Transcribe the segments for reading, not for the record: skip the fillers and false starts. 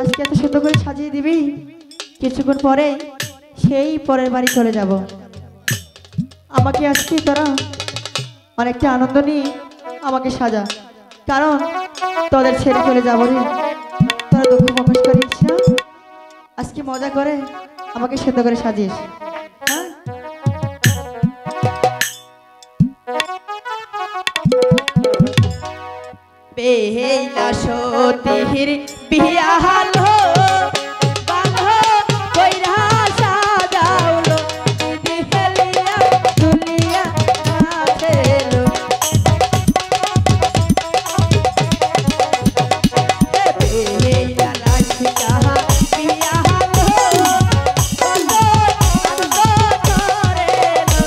আজকে এত সুন্দর করে সাজিয়ে দিবি, কিছুক্ষণ পরে সেই পরের বাড়ি চলে যাব। আমাকে আজকে তোরা অনেকটা আনন্দ নিয়ে আমাকে সাজা, কারণ তোদের ছেড়ে চলে যাবো রে। তোরা দুঃখ প্রকাশ করিস না, আজকে মজা করে আমাকে সুন্দর করে সাজিয়েছ। হ্যাঁ, বেহেলা সতীর বিয়া হলো, বাঁধো কইরা সাজাওলো, দিদি হেলিয়া দুলিয়া নাচেলো। বেহেলা লাশিকা বিয়া হলো, বাঁধো আনন্দ করেলো।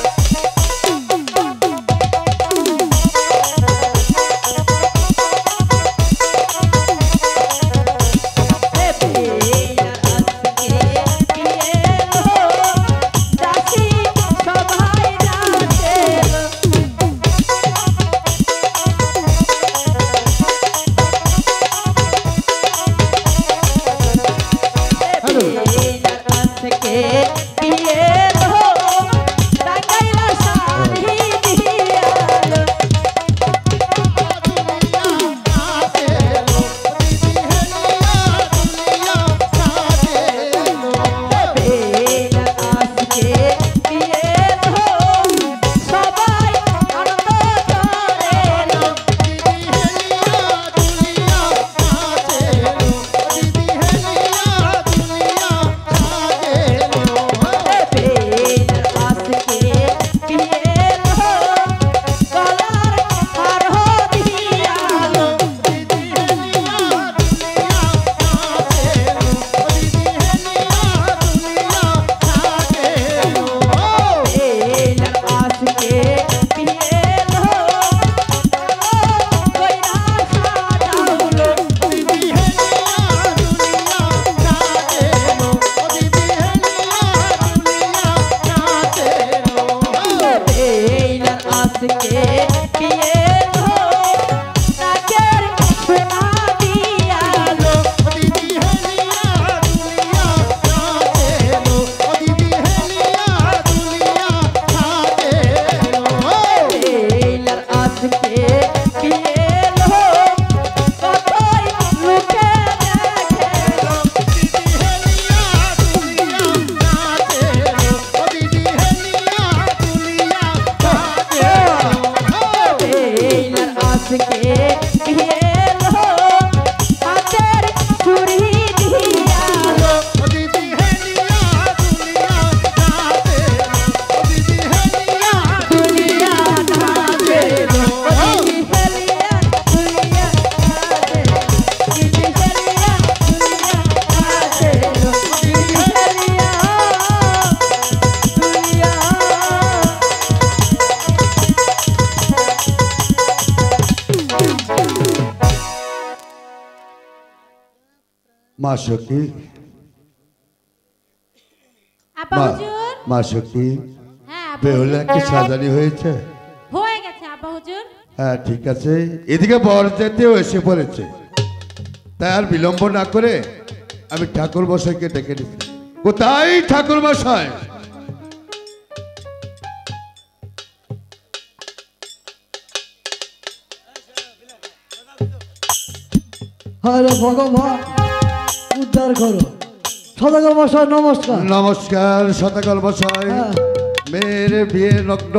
মা সখী, আপা হুজুর। মা সখী, হ্যাঁ আপা বেহুলা কি হুজুর। সাজানি হয়েছে? হয়ে গেছে আপা হুজুর। হ্যাঁ ঠিক আছে, এদিকে বরযাত্রীও এসে পড়েছে, তাই আর বিলম্ব না করে আমি ঠাকুর মশাইকে ডেকে নিচ্ছি। কোথায় ঠাকুর মশাই? আরে ভগবান উদ্ধার করো। সদাগর মশাই নমস্কার। নমস্কার সদাগর মশাই। হ্যাঁ। মেয়ের বিয়ে লগ্ন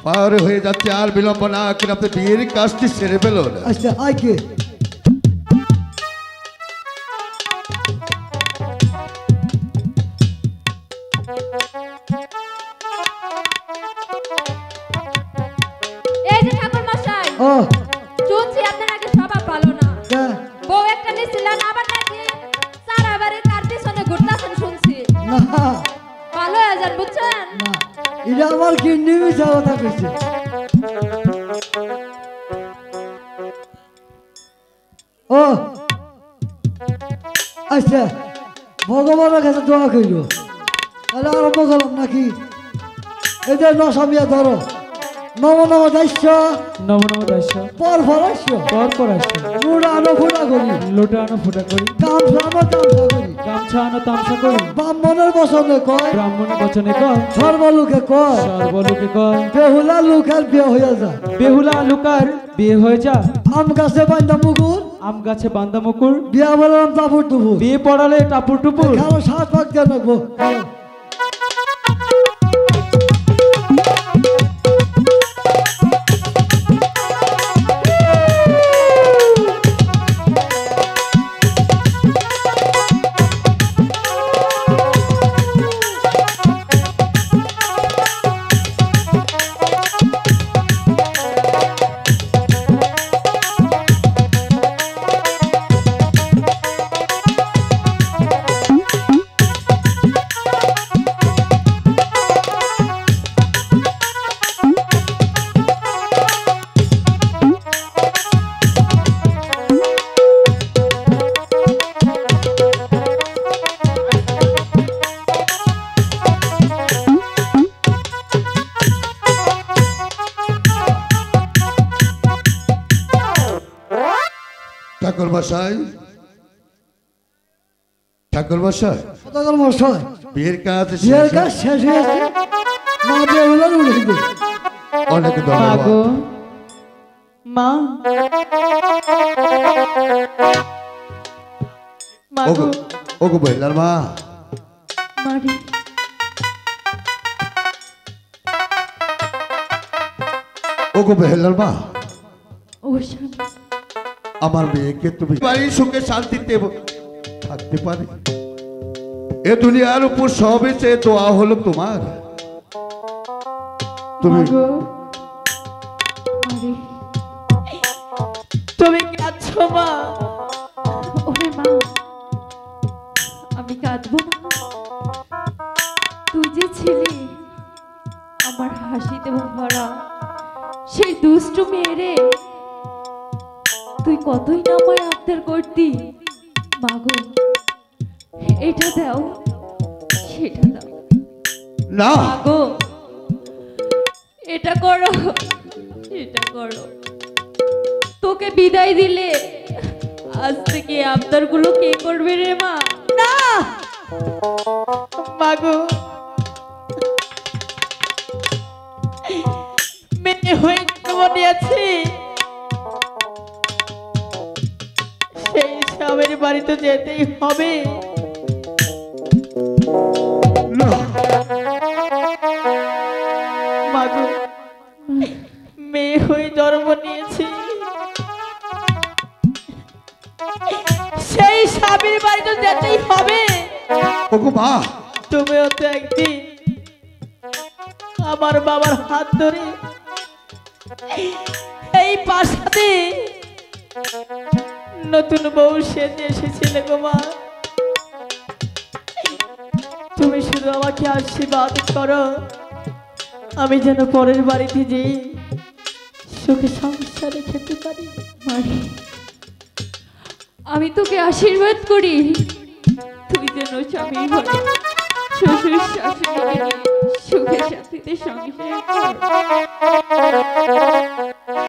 পার হয়ে যাচ্ছে, আর বিলম্ব না করে আপনি বিয়ের কাজটি সেরে ফেলুন। আচ্ছা আয় কে? এই যে ঠাকুর মশাই, ও শুনছি আপনার আগে স্বভাব ভালো না। কে? বউ একটা নিছিলেন, আবার নাকি সারা বাড়ি তার পিছনে ঘুরতেছেন শুনছি। না ভালো হয়ে যান বুঝছেন। না, এটা আমার কি নিমিষা কথা কইছে। ও আচ্ছা, ভগবানের কাছে দোয়া কইল, তাহলে আরম্ভ করলাম নাকি? এই যে নশা মিয়া ধরো, নম নম দাস্য নম নম দাস্য পর ফরাস্য পর আসো মুড়া আনো ফুটা করি লোটা আনো ফুটা করি গামছা আনো তামসা করি গামছা আনো তামসা করি ব্রাহ্মণের বসনে কয় ব্রাহ্মণের বচনে কয় সর্বলোকে কয় সর্বলোকে কয় বেহুলা লোকের বিয়ে হয়ে যায় বেহুলা লুকার বিয়ে হয়ে যা আম গাছে বান্ধা মুকুর আম গাছে বান্দা মুকুর বিয়া বললাম তাপুর টুপুর বিয়ে পড়ালে টাপুর টুপুর খালো 7 ভাগ দিয়ে রাখবো ঠাকুর মশাই, ঠাকুর মশাই, কতকাল মশাই বিয়ের কাজ বিয়ের কাজ শেষ হয়েছে মা বেহুলার উড়ে দিবে অনেক মা ধন্যবাদ। গো মা মা ওগো গো ওগো বহিলার মা, মারি ওগো বহিলার মা, ও স্বামী আমার মেয়েকে তুমি বাড়ির সুখে শান্তিতে থাকতে পারে, এ দুনিয়ার উপর সবে সে দোয়া হলো তোমার। তুমি মা গো মারি তুমি কাঁদছো মা ওরে মা আমি কাঁদবো না তুই যে ছিলি আমার হাসিতে ভরা সেই দুষ্টু মেয়েরে তুই কতই না আমায় আবদার করতি মাগো এটা দাও সেটা দাও না মাগো এটা করো এটা করো তোকে বিদায় দিলে আজ থেকে আবদার গুলো কে করবে রে মা না মা গো মেয়ে হয়ে মনে আছে সেই স্বামীর বাড়িতে যেতেই হবে। না মা গো মেয়ে হয়ে জন্ম নিয়েছি সেই স্বামীর বাড়িতে যেতেই হবে। ওগো মা, তুমিও তো একদিন আমার বাবার হাত ধরে এই প্রাসাদে নতুন বউ সেজে এসেছিলে গো মা। তুমি শুধু আমাকে আশীর্বাদ করো আমি যেন পরের বাড়িতে যেই সুখে সংসারে খেতে পারি। মারি আমি তোকে আশীর্বাদ করি তুই যেন স্বামী ঘরে শ্বশুর শাশুড়িকে নিয়ে সুখে শান্তিতে সংসার কর।